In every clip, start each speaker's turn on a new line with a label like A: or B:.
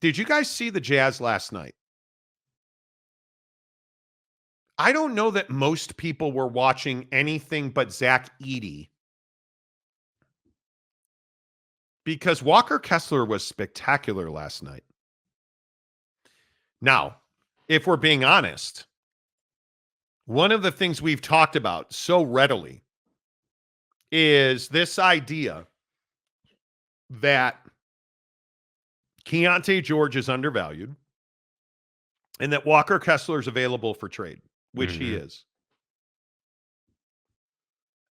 A: Did you guys see the Jazz last night? I don't know that most people were watching anything but Zach Edey, because Walker Kessler was spectacular last night. Now, if we're being honest, one of the things we've talked about so readily is this idea that Keontae George is undervalued and that Walker Kessler is available for trade, which he is.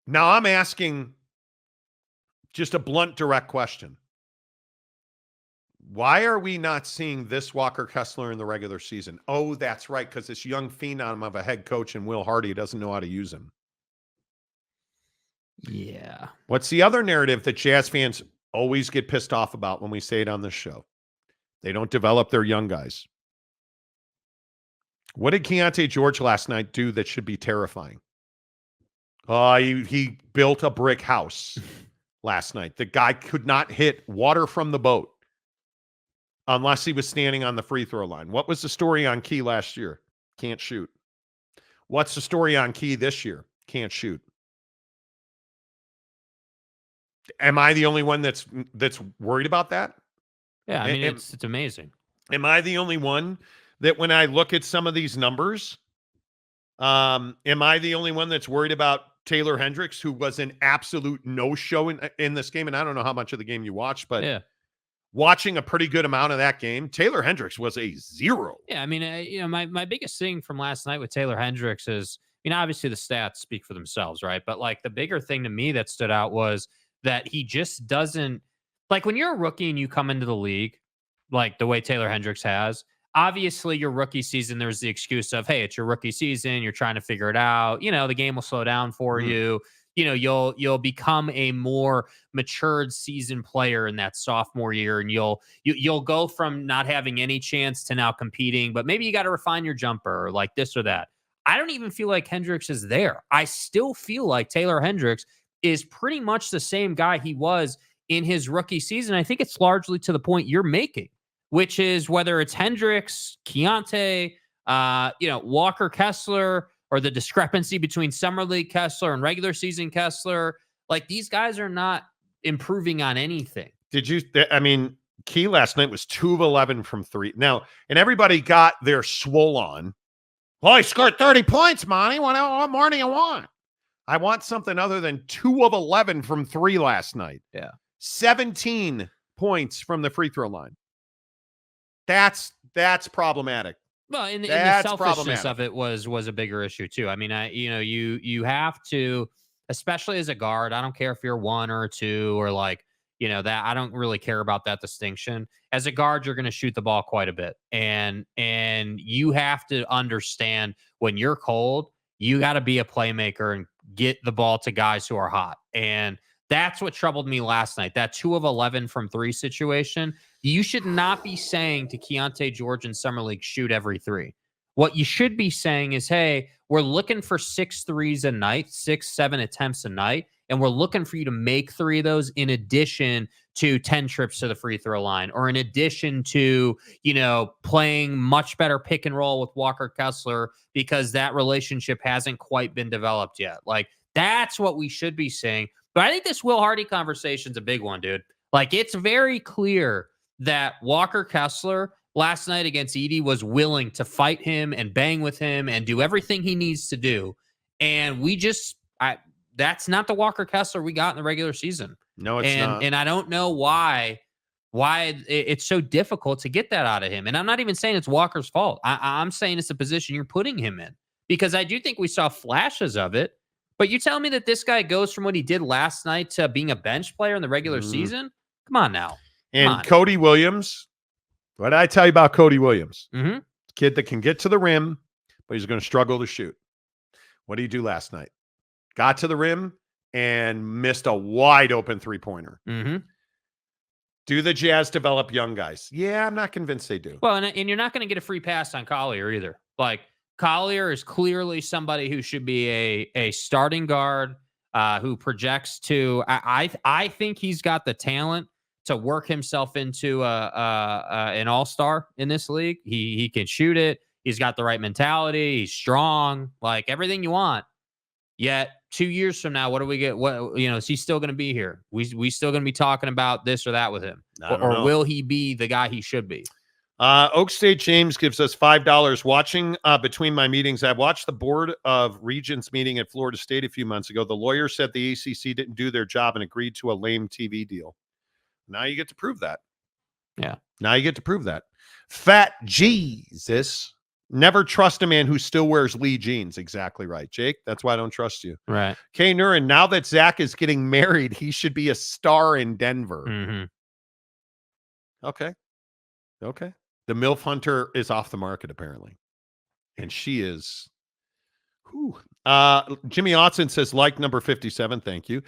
A: Now I'm asking just a blunt, direct question. Why are we not seeing this Walker Kessler in the regular season? Oh, that's right, because this young phenom of a head coach in Will Hardy doesn't know how to use him.
B: Yeah.
A: What's the other narrative that Jazz fans always get pissed off about when we say it on this show? They don't develop their young guys. What did Keontae George last night do that should be terrifying? He built a brick house last night. The guy could not hit water from the boat unless he was standing on the free throw line. What was the story on Key last year? Can't shoot. What's the story on Key this year? Can't shoot. Am I the only one that's worried about that?
B: Yeah, I mean, it's amazing.
A: Am I the only one that when I look at some of these numbers, am I the only one that's worried about Taylor Hendricks, who was an absolute no-show in this game? And I don't know how much of the game you watched, but watching a pretty good amount of that game, Taylor Hendricks was a 0.
B: Yeah, I mean, my biggest thing from last night with Taylor Hendricks is, obviously the stats speak for themselves, right? But like the bigger thing to me that stood out was that he just doesn't, like when you're a rookie and you come into the league, like the way Taylor Hendricks has, obviously your rookie season, there's the excuse of, hey, it's your rookie season. You're trying to figure it out. The game will slow down for you. You'll become a more matured seasoned player in that sophomore year. And you'll go from not having any chance to now competing, but maybe you got to refine your jumper or like this or that. I don't even feel like Hendricks is there. I still feel like Taylor Hendricks is pretty much the same guy he was in his rookie season. I think it's largely to the point you're making, which is whether it's Hendricks, Keontae, Walker Kessler, or the discrepancy between Summer League Kessler and regular season Kessler. Like, these guys are not improving on anything.
A: Key last night was 2 of 11 from 3. Now, and everybody got their swole on. Well, he scored 30 points, Monty. What more do you want? I want something other than 2 of 11 from 3 last night.
B: Yeah.
A: 17 points from the free throw line. That's problematic.
B: Well, and the selfishness of it was a bigger issue too. I mean, you have to, especially as a guard. I don't care if you're 1 or 2 or like, that. I don't really care about that distinction. As a guard, you're going to shoot the ball quite a bit, and you have to understand when you're cold, you got to be a playmaker and get the ball to guys who are hot. And that's what troubled me last night. That 2 of 11 from 3 situation. You should not be saying to Keontae George in Summer League, shoot every 3. What you should be saying is, hey, we're looking for 6 threes a night, 6, 7 attempts a night. And we're looking for you to make 3 of those in addition to 10 trips to the free throw line, or in addition to, playing much better pick and roll with Walker Kessler, because that relationship hasn't quite been developed yet. Like, that's what we should be saying. But I think this Will Hardy conversation is a big one, dude. Like, it's very clear that Walker Kessler last night against Edey was willing to fight him and bang with him and do everything he needs to do. And that's not the Walker Kessler we got in the regular season.
A: No, it's not.
B: And I don't know why it's so difficult to get that out of him. And I'm not even saying it's Walker's fault. I'm saying it's the position you're putting him in, because I do think we saw flashes of it. But you tell me that this guy goes from what he did last night to being a bench player in the regular season? Come on now.
A: And Cody Williams, what did I tell you about Cody Williams?
B: Mm-hmm.
A: Kid that can get to the rim, but he's going to struggle to shoot. What did he do last night? Got to the rim and missed a wide open 3-pointer.
B: Mm-hmm.
A: Do the Jazz develop young guys? Yeah, I'm not convinced they do.
B: Well, and you're not going to get a free pass on Collier either. Like, Collier is clearly somebody who should be a starting guard who projects to. I think he's got the talent work himself into an all-star in this league. He can shoot it. He's got the right mentality. He's strong, like everything you want. Yet 2 years from now, what do we get? What, is he still going to be here? We still going to be talking about this or that with him, or will he be the guy he should be?
A: Oak State James gives us $5. Watching between my meetings, I watched the Board of Regents meeting at Florida State a few months ago. The lawyer said the ACC didn't do their job and agreed to a lame TV deal. Now you get to prove that.
B: Yeah.
A: Now you get to prove that. Fat Jesus. Never trust a man who still wears Lee jeans. Exactly right, Jake. That's why I don't trust you.
B: Right.
A: Kay Nurin, now that Zach is getting married, he should be a star in Denver.
B: Mm-hmm.
A: Okay. The MILF Hunter is off the market, apparently. And she is. Whew. Jimmy Otson says, like number 57. Thank you.